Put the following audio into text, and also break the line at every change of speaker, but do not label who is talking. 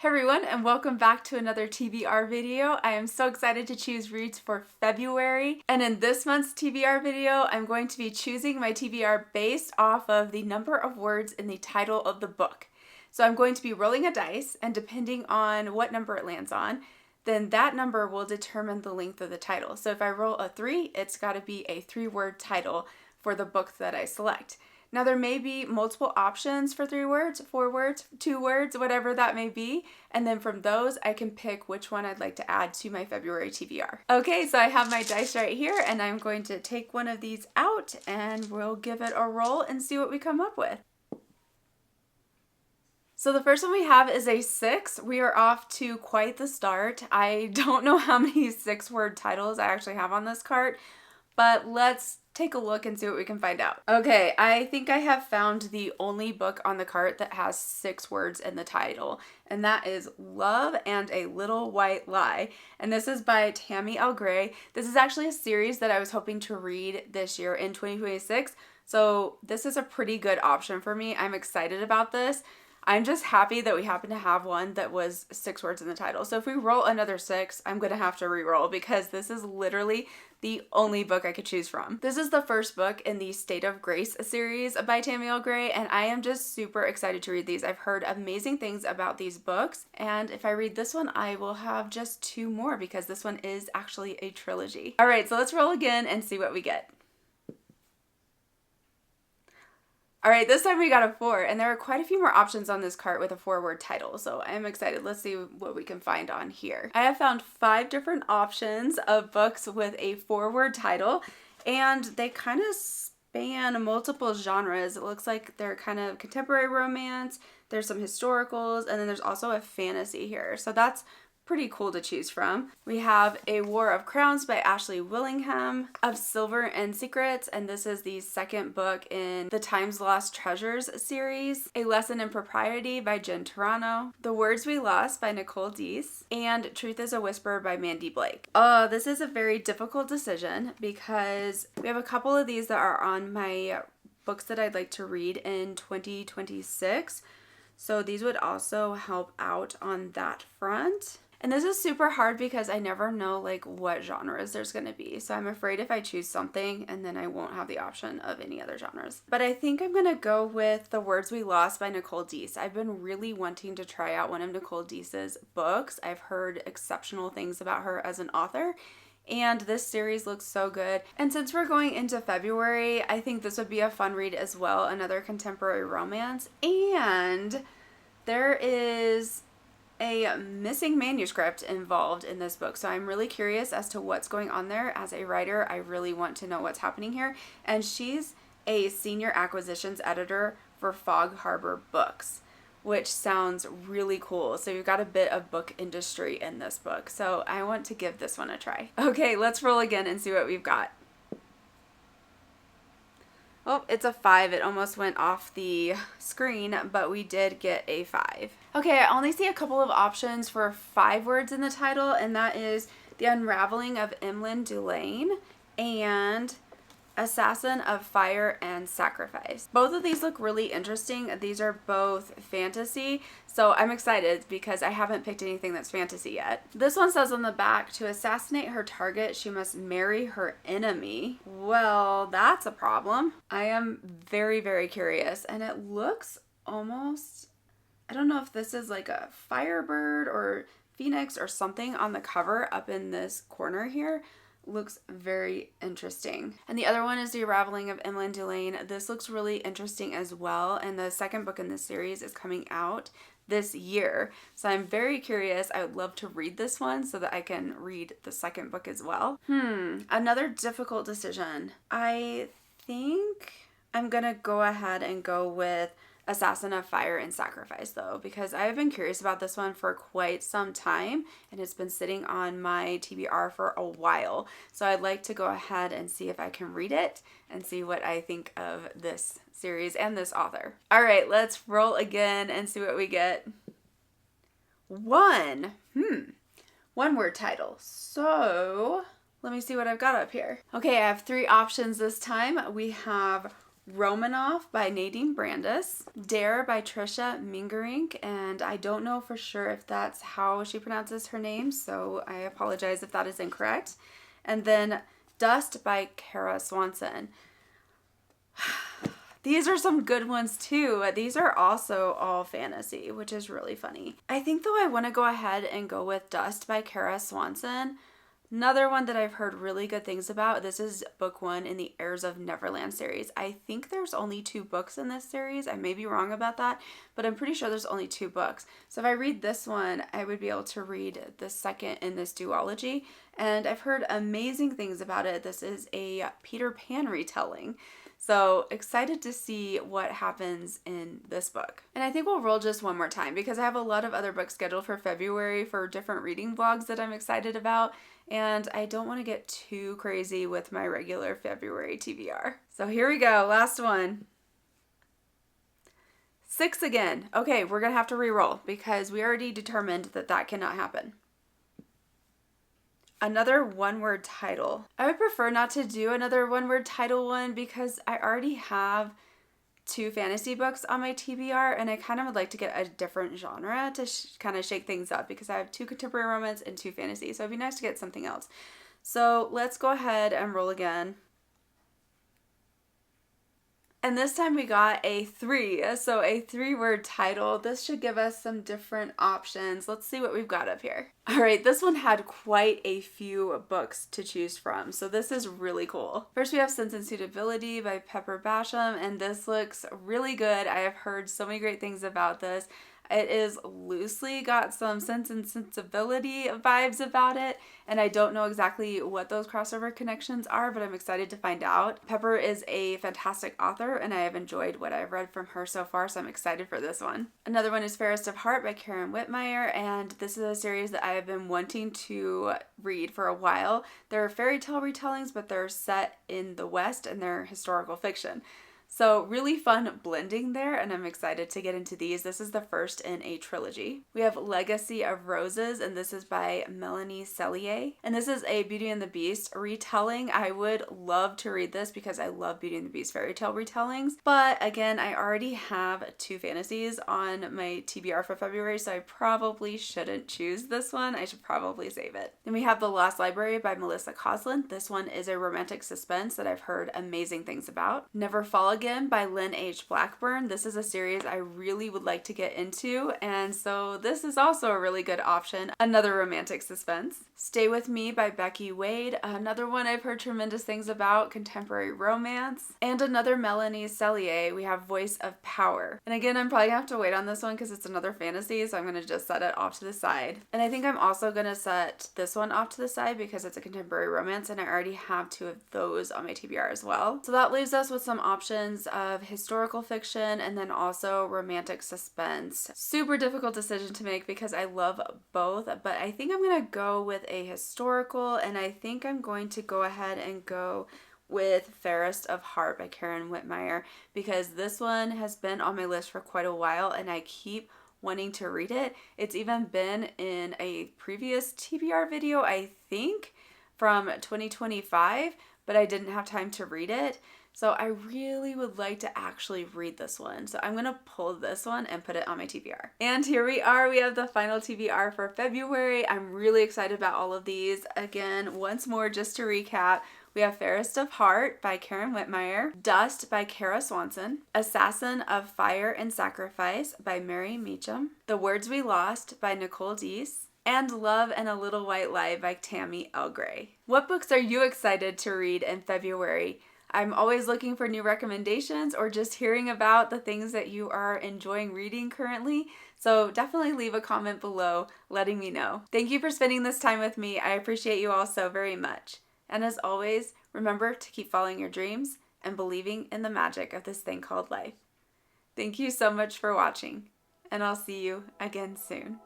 Hey everyone, and welcome back to another TBR video. I am so excited to choose reads for February, and in this month's TBR video, I'm going to be choosing my TBR based off of the number of words in the title of the book. So I'm going to be rolling a dice, and depending on what number it lands on, then that number will determine the length of the title. So if I roll a 3, it's got to be a 3-word title for the book that I select. Now there may be multiple options for 3 words, 4 words, 2 words, whatever that may be. And then from those, I can pick which one I'd like to add to my February TBR. Okay, so I have my dice right here and I'm going to take one of these out and we'll give it a roll and see what we come up with. So the first one we have is a 6. We are off to quite the start. I don't know how many 6-word titles I actually have on this cart, but let's take a look and see what we can find out. Okay, I think I have found the only book on the cart that has 6 words in the title, and that is Love and a Little White Lie. And this is by Tammy L. Gray. This is actually a series that I was hoping to read this year in 2026, so this is a pretty good option for me. I'm excited about this. I'm just happy that we happen to have one that was 6 words in the title. So if we roll another 6, I'm going to have to re-roll because this is literally the only book I could choose from. This is the first book in the State of Grace series by Tammy L. Gray, and I am just super excited to read these. I've heard amazing things about these books, and if I read this one, I will have just 2 more because this one is actually a trilogy. All right, so let's roll again and see what we get. All right, this time we got a 4, and there are quite a few more options on this cart with a 4-word title, so I am excited. Let's see what we can find on here. I have found 5 different options of books with a 4-word title, and they kind of span multiple genres. It looks like they're kind of contemporary romance, there's some historicals, and then there's also a fantasy here, so that's pretty cool to choose from. We have A War of Crowns by Ashley Willingham, Of Silver and Secrets, and this is the 2nd book in the Time's Lost Treasures series. A Lesson in Propriety by Jen Turano, The Words We Lost by Nicole Deese, and Truth is a Whisper by Mandy Blake. This is a very difficult decision because we have a couple of these that are on my books that I'd like to read in 2026. So these would also help out on that front. And this is super hard because I never know like what genres there's going to be. So I'm afraid if I choose something and then I won't have the option of any other genres. But I think I'm going to go with The Words We Lost by Nicole Deese. I've been really wanting to try out one of Nicole Deese's books. I've heard exceptional things about her as an author. And this series looks so good. And since we're going into February, I think this would be a fun read as well. Another contemporary romance. And there is a missing manuscript involved in this book. So I'm really curious as to what's going on there. As a writer, I really want to know what's happening here. And she's a senior acquisitions editor for Fog Harbor Books, which sounds really cool. So you've got a bit of book industry in this book. So I want to give this one a try. Okay, let's roll again and see what we've got. Oh, it's a 5. It almost went off the screen, but we did get a 5. Okay, I only see a couple of options for 5 words in the title, and that is The Unraveling of Emlyn Dulaine and Assassin of Fire and Sacrifice. Both of these look really interesting. These are both fantasy, so I'm excited because I haven't picked anything that's fantasy yet. This one says on the back, to assassinate her target, she must marry her enemy. Well, that's a problem. I am very, very curious, and it looks almost, I don't know if this is like a firebird or phoenix or something on the cover up in this corner here. Looks very interesting. And the other one is The Unraveling of Emlyn Dulaine. This looks really interesting as well, and the 2nd book in this series is coming out this year. So I'm very curious. I would love to read this one so that I can read the 2nd book as well. Another difficult decision. I think I'm gonna go ahead and go with Assassin of Fire and Sacrifice though, because I've been curious about this one for quite some time and it's been sitting on my TBR for a while. So I'd like to go ahead and see if I can read it and see what I think of this series and this author. All right, let's roll again and see what we get. 1. 1-word title. So let me see what I've got up here. Okay, I have 3 options this time. We have Romanoff by Nadine Brandis, Dare by Trisha Mingerink, and I don't know for sure if that's how she pronounces her name, so I apologize if that is incorrect. And then Dust by Kara Swanson. These are some good ones too. These are also all fantasy, which is really funny. I think though I want to go ahead and go with Dust by Kara Swanson. Another one that I've heard really good things about. This is book 1 in the Heirs of Neverland series. I think there's only 2 books in this series. I may be wrong about that, but I'm pretty sure there's only 2 books. So if I read this one, I would be able to read the second in this duology. And I've heard amazing things about it. This is a Peter Pan retelling. So excited to see what happens in this book. And I think we'll roll just one more time because I have a lot of other books scheduled for February for different reading vlogs that I'm excited about. And I don't want to get too crazy with my regular February TBR. So here we go. Last one. 6 again. Okay, we're going to have to re-roll because we already determined that that cannot happen. Another one-word title. I would prefer not to do another one-word title one because I already have 2 fantasy books on my TBR and I kind of would like to get a different genre to kind of shake things up because I have 2 contemporary romance and 2 fantasy, so it'd be nice to get something else. So let's go ahead and roll again. And this time we got a 3, so a 3-word title. This should give us some different options. Let's see what we've got up here. All right, this one had quite a few books to choose from, so this is really cool. First we have Sense and Suitability by Pepper Basham, and this looks really good. I have heard so many great things about this. It is loosely got some Sense and Sensibility vibes about it, and I don't know exactly what those crossover connections are, but I'm excited to find out. Pepper is a fantastic author, and I have enjoyed what I've read from her so far, so I'm excited for this one. Another one is Fairest of Heart by Karen Whitmire, and this is a series that I have been wanting to read for a while. They're fairy tale retellings, but they're set in the West, and they're historical fiction. So really fun blending there, and I'm excited to get into these. This is the first in a trilogy. We have Legacy of Roses, and this is by Melanie Cellier. And this is a Beauty and the Beast retelling. I would love to read this because I love Beauty and the Beast fairy tale retellings. But again, I already have 2 fantasies on my TBR for February, so I probably shouldn't choose this one. I should probably save it. Then we have The Lost Library by Melissa Coslin. This one is a romantic suspense that I've heard amazing things about. Never Fall Again by Lynn H. Blackburn. This is a series I really would like to get into, and so this is also a really good option. Another romantic suspense. Stay With Me by Becky Wade. Another one I've heard tremendous things about, contemporary romance. And another Melanie Cellier. We have Voice of Power. And again, I'm probably gonna have to wait on this one because it's another fantasy, so I'm gonna just set it off to the side. And I think I'm also gonna set this one off to the side because it's a contemporary romance, and I already have 2 of those on my TBR as well. So that leaves us with some options of historical fiction and then also romantic suspense. Super difficult decision to make because I love both, but I think I'm gonna go with a historical, and I think I'm going to go ahead and go with Fairest of Heart by Karen Whitmire because this one has been on my list for quite a while and I keep wanting to read it. It's even been in a previous TBR video, I think, from 2025, but I didn't have time to read it. So I really would like to actually read this one. So I'm going to pull this one and put it on my TBR. And here we are. We have the final TBR for February. I'm really excited about all of these. Again, once more, just to recap, we have Fairest of Heart by Karen Whitmire, Dust by Kara Swanson, Assassin of Fire and Sacrifice by Mary Meacham, The Words We Lost by Nicole Deese, and Love and a Little White Lie by Tammy L. Gray. What books are you excited to read in February? I'm always looking for new recommendations or just hearing about the things that you are enjoying reading currently. So definitely leave a comment below letting me know. Thank you for spending this time with me. I appreciate you all so very much. And as always, remember to keep following your dreams and believing in the magic of this thing called life. Thank you so much for watching, and I'll see you again soon.